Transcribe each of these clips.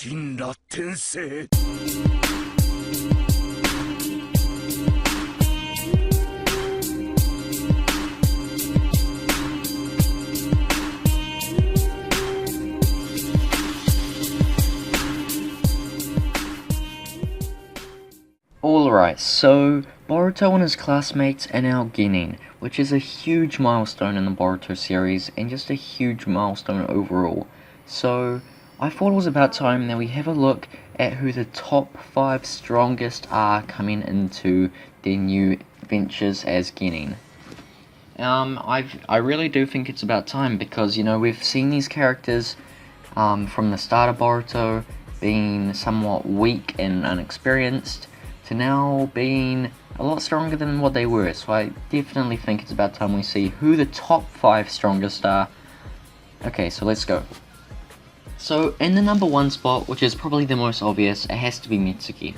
神羅転生 Alright, so Boruto and his classmates are now Genin, which is a huge milestone in the Boruto series and just a huge milestone overall. So I thought it was about time that we have a look at who the top 5 strongest are coming into their new ventures as Genin. I really do think it's about time because, you know, we've seen these characters from the start of Boruto being somewhat weak and unexperienced to now being a lot stronger than what they were, so I definitely think it's about time we see who the top 5 strongest are. Okay, so let's go. So in the number 1 spot, which is probably the most obvious, it has to be Mitsuki.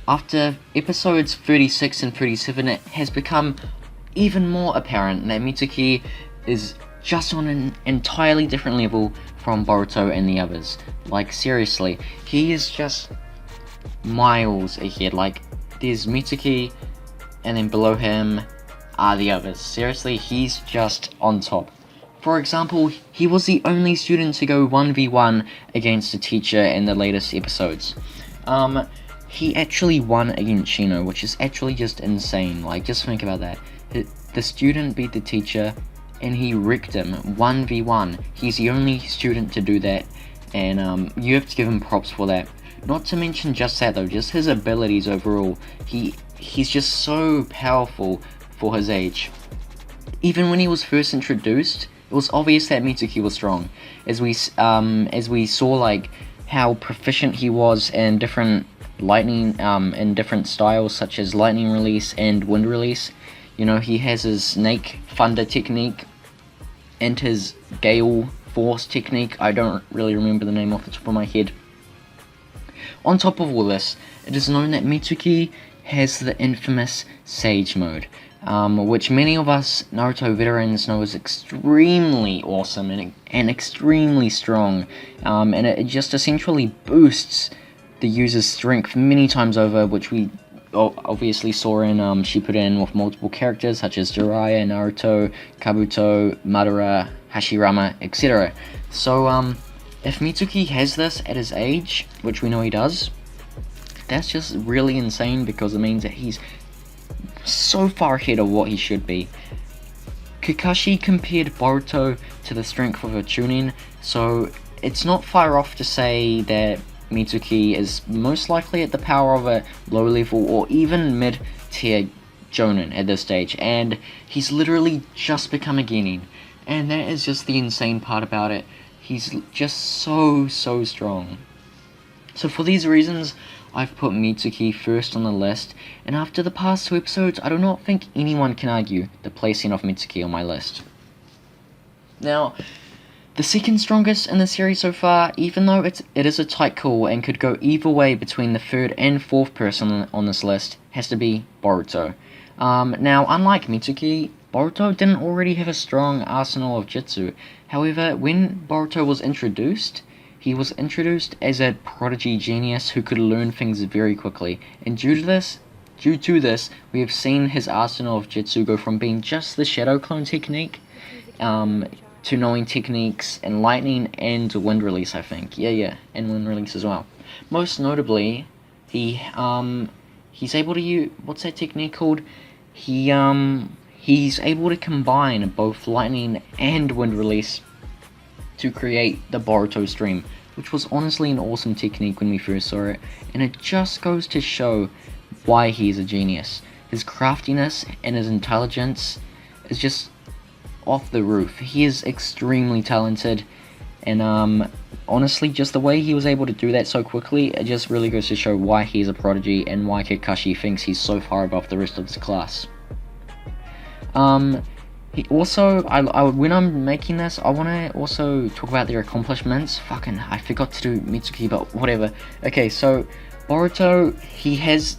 After episodes 36 and 37, it has become even more apparent that Mitsuki is just on an entirely different level from Boruto and the others. Like, seriously, he is just miles ahead. Like, there's Mitsuki and then below him are the others. Seriously, he's just on top. For example, he was the only student to go 1v1 against a teacher in the latest episodes. He actually won against Shino, which is actually just insane. Like, just think about that. The student beat the teacher and he wrecked him 1v1. He's the only student to do that, and you have to give him props for that. Not to mention just that though, just his abilities overall. He's just so powerful for his age. Even when he was first introduced, it was obvious that Mitsuki was strong, as we saw like how proficient he was in different lightning in different styles such as lightning release and wind release. You know, he has his snake thunder technique and his gale force technique. I don't really remember the name off the top of my head. On top of all this, it is known that Mitsuki has the infamous Sage Mode, which many of us Naruto veterans know is extremely awesome and extremely strong, and it just essentially boosts the user's strength many times over, which we obviously saw in Shippuden with multiple characters such as Jiraiya, Naruto, Kabuto, Madara, Hashirama, etc. So, if Mitsuki has this at his age, which we know he does, that's just really insane because it means that he's so far ahead of what he should be. Kakashi compared Boruto to the strength of a Chunin, so it's not far off to say that Mitsuki is most likely at the power of a low level or even mid tier Jonin at this stage, and he's literally just become a Genin, and that is just the insane part about it. He's just so strong. So for these reasons, I've put Mitsuki first on the list, and after the past 2 episodes, I do not think anyone can argue the placing of Mitsuki on my list. Now, the second strongest in the series so far, even though it is a tight call and could go either way between the 3rd and 4th person on this list, has to be Boruto. Now, unlike Mitsuki, Boruto didn't already have a strong arsenal of jutsu. However, when Boruto was introduced, he was introduced as a prodigy genius who could learn things very quickly, and due to this, we have seen his arsenal of jutsu go from being just the shadow clone technique, to knowing techniques in lightning and wind release, I think. Yeah, and wind release as well. Most notably, he's able to use, what's that technique called? He's able to combine both lightning and wind release to create the Boruto stream, which was honestly an awesome technique when we first saw it, and it just goes to show why he is a genius. His craftiness and his intelligence is just off the roof. He is extremely talented, and honestly, just the way he was able to do that so quickly, it just really goes to show why he's a prodigy and why Kakashi thinks he's so far above the rest of his class. He also, when I'm making this, I want to also talk about their accomplishments. I forgot to do Mitsuki, but whatever. Okay, so Boruto, he has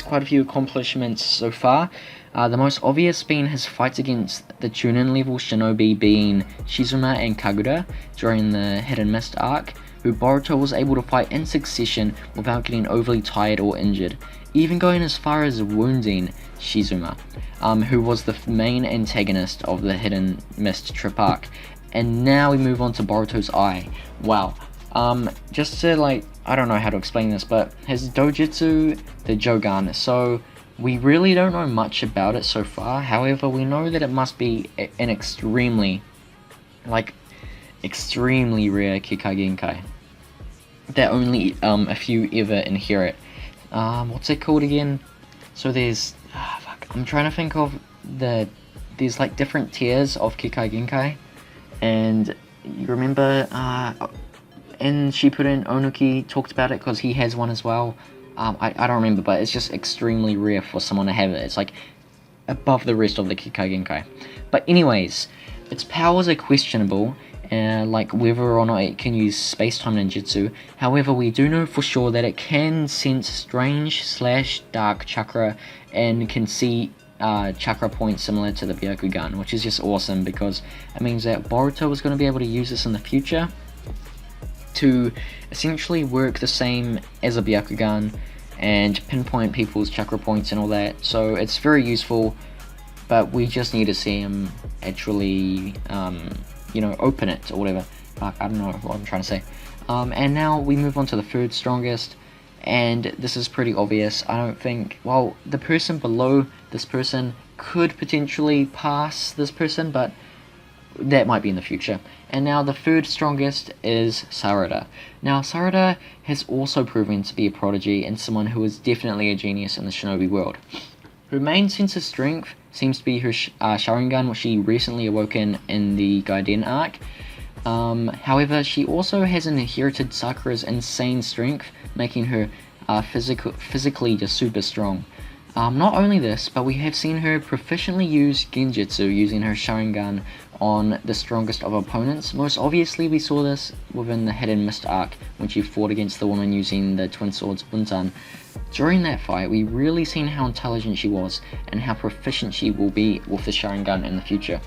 quite a few accomplishments so far. The most obvious being his fights against the Chunin level shinobi being Shizuma and Kagura during the Hidden Mist arc, who Boruto was able to fight in succession without getting overly tired or injured, even going as far as wounding Shizuma, who was the main antagonist of the Hidden Mist trip arc. And now we move on to Boruto's eye. Wow. Just to I don't know how to explain this, but his dojutsu, the Jogan, so we really don't know much about it so far. However, we know that it must be an extremely rare Kikagenkai that only a few ever inherit. What's it called again? So there's I'm trying to think of there's different tiers of Kikagenkai, and you remember and Shippuden Onuki talked about it because he has one as well. I don't remember, but it's just extremely rare for someone to have it. It's above the rest of the Kikagenkai. But anyways, its powers are questionable, whether or not it can use space-time ninjutsu. However, we do know for sure that it can sense strange/dark chakra and can see chakra points similar to the Byakugan, which is just awesome because it means that Boruto is going to be able to use this in the future to essentially work the same as a Byakugan and pinpoint people's chakra points and all that. So it's very useful, but we just need to see him actually open it or whatever. I don't know what I'm trying to say. And now we move on to the third strongest, and this is pretty obvious. I don't think, the person below this person could potentially pass this person, but that might be in the future. And now the third strongest is Sarada. Now Sarada has also proven to be a prodigy and someone who is definitely a genius in the shinobi world. Her main sense of strength seems to be her Sharingan, which she recently awoken in the Gaiden arc. However, she also has inherited Sakura's insane strength, making her physically just super strong. Not only this, but we have seen her proficiently use Genjutsu using her Sharingan on the strongest of opponents. Most obviously we saw this within the Hidden Mist arc when she fought against the woman using the twin swords Buntan. During that fight, we really seen how intelligent she was and how proficient she will be with the Sharingan in the future.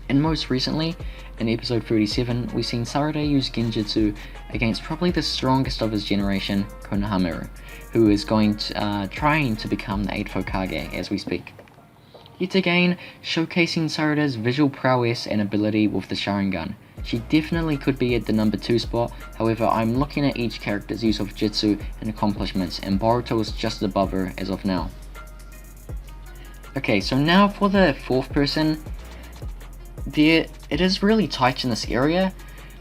And most recently, in episode 37, we've seen Sarada use Genjutsu against probably the strongest of his generation, Konohamaru, who is trying to become the 8th Hokage as we speak. Yet again, showcasing Sarada's visual prowess and ability with the Sharingan. She definitely could be at the number 2 spot, however I'm looking at each character's use of Jutsu and accomplishments, and Boruto is just above her as of now. Okay, so now for the fourth person. It is really tight in this area,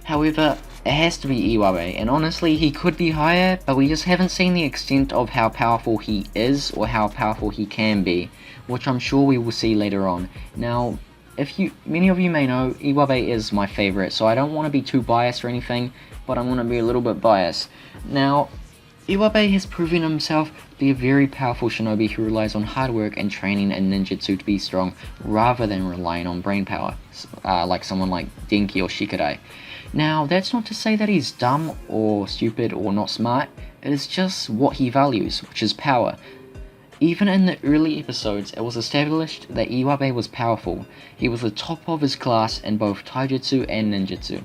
however it has to be Iwabe, and honestly he could be higher, but we just haven't seen the extent of how powerful he is or how powerful he can be, which I'm sure we will see later on. Now, many of you may know, Iwabe is my favorite, so I don't want to be too biased or anything, but I'm going to be a little bit biased. Now, Iwabe has proven himself to be a very powerful shinobi who relies on hard work and training and ninjutsu to be strong, rather than relying on brain power, like someone like Denki or Shikadai. Now, that's not to say that he's dumb or stupid or not smart, it is just what he values, which is power. Even in the early episodes, it was established that Iwabe was powerful. He was the top of his class in both taijutsu and ninjutsu.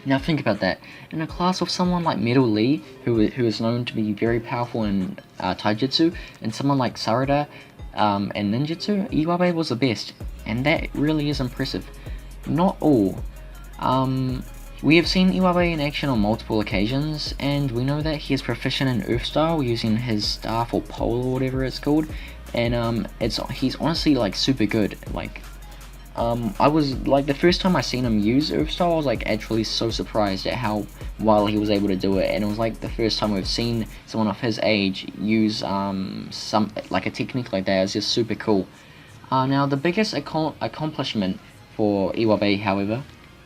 Now think about that. In a class of someone like Metal Lee, who is known to be very powerful in taijutsu, and someone like Sarada in ninjutsu, Iwabe was the best, and that really is impressive. Not all. We have seen Iwabe in action on multiple occasions, and we know that he is proficient in Earth Style using his staff or pole or whatever it's called, and he's honestly super good. I was the first time I seen him use Earth Style, I was actually so surprised at how well he was able to do it, and it was the first time we've seen someone of his age use a technique like that. It's just super cool. Now the biggest accomplishment for Iwabe, however,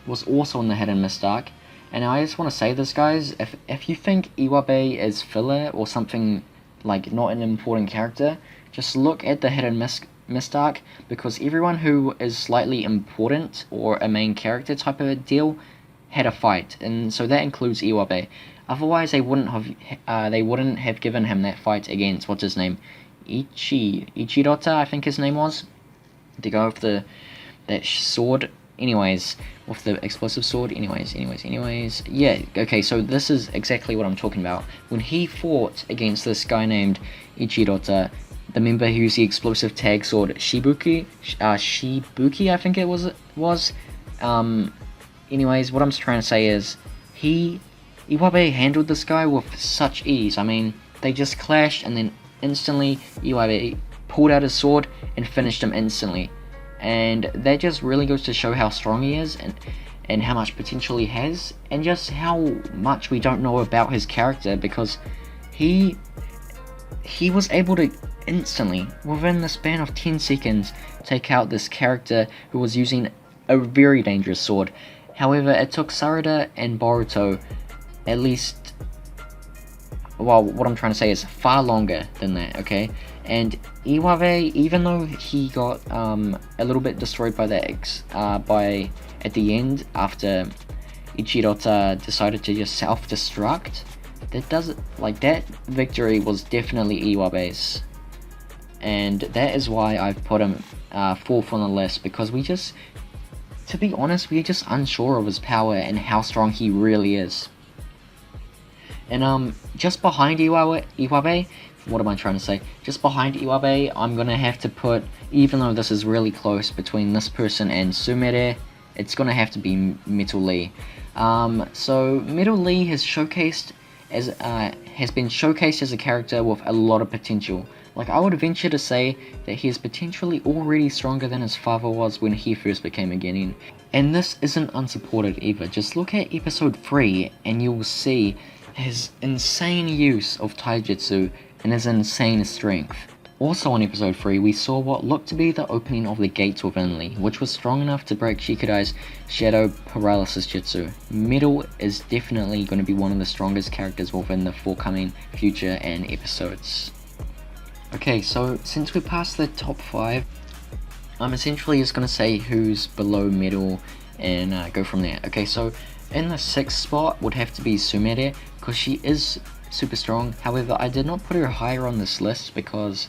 was also in the Hidden Mist arc, and I just want to say this, guys, if you think Iwabe is filler or something not an important character, just look at the Hidden Mist arc, because everyone who is slightly important or a main character type of a deal had a fight, and so that includes Iwabe. Otherwise they wouldn't have given him that fight against what's his name, Ichirota, I think his name was, the guy with that sword anyways, with the explosive sword, anyways, yeah, okay, so this is exactly what I'm talking about. When he fought against this guy named Ichirota, the member who used the explosive tag sword Shibuki, I think it was, anyways, what I'm trying to say is, Iwabe handled this guy with such ease. I mean, they just clashed, and then instantly, Iwabe pulled out his sword and finished him instantly. And that just really goes to show how strong he is, and how much potential he has, and just how much we don't know about his character, because he was able to instantly, within the span of 10 seconds, take out this character who was using a very dangerous sword. However, it took Sarada and Boruto at least, well, what I'm trying to say is far longer than that, okay? And Iwabe, even though he got a little bit destroyed by at the end, after Ichirota decided to just self-destruct, that victory was definitely Iwabe's. And that is why I've put him 4th on the list, because to be honest, we're just unsure of his power and how strong he really is. And just behind Iwabe, what am I trying to say? Just behind Iwabe, I'm gonna have to put, even though this is really close between this person and Sumire, it's gonna have to be Metal Lee. So Metal Lee has been showcased as a character with a lot of potential. Like, I would venture to say that he is potentially already stronger than his father was when he first became a Genin. And this isn't unsupported either. Just look at episode 3 and you'll see his insane use of taijutsu and his insane strength. Also on episode 3, we saw what looked to be the opening of the gates within Lee, which was strong enough to break Shikadai's shadow paralysis jutsu. Metal is definitely going to be one of the strongest characters within the forthcoming future and episodes. Okay, so since we're past the top 5, I'm essentially just going to say who's below Metal and go from there. Okay, so in the 6th spot would have to be Sumire, because she is super strong. However, I did not put her higher on this list because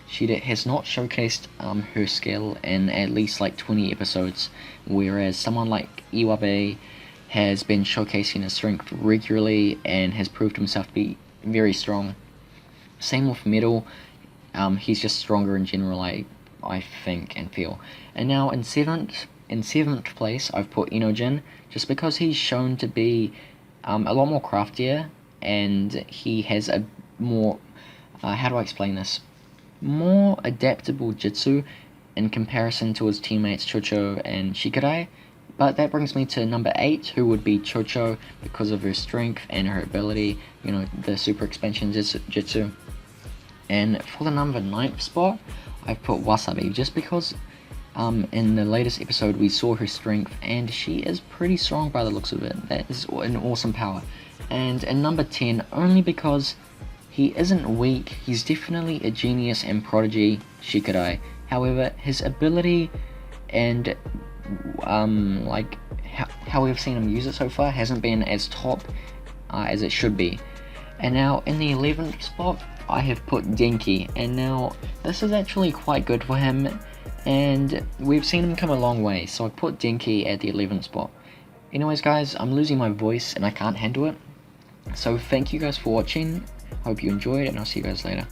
she has not showcased her skill in at least like 20 episodes, whereas someone like Iwabe has been showcasing his strength regularly and has proved himself to be very strong. Same with Metal, he's just stronger in general, I think and feel. And now in 7th place, I've put Inojin, just because he's shown to be a lot more craftier, and he has a more, how do I explain this? More adaptable jutsu in comparison to his teammates Chocho and Shikadai. But that brings me to number 8, who would be Chocho, because of her strength and her ability, the super expansion jutsu. And for the number 9th spot, I've put Wasabi, just because in the latest episode we saw her strength, and she is pretty strong by the looks of it. That is an awesome power. And in number 10, only because he isn't weak, he's definitely a genius and prodigy, Shikadai. However, his ability and how we've seen him use it so far hasn't been as top as it should be. And now in the 11th spot, I have put Denki, and now this is actually quite good for him, and we've seen him come a long way, so I put Denki at the 11th spot. Anyways guys, I'm losing my voice and I can't handle it, so thank you guys for watching, hope you enjoyed, and I'll see you guys later.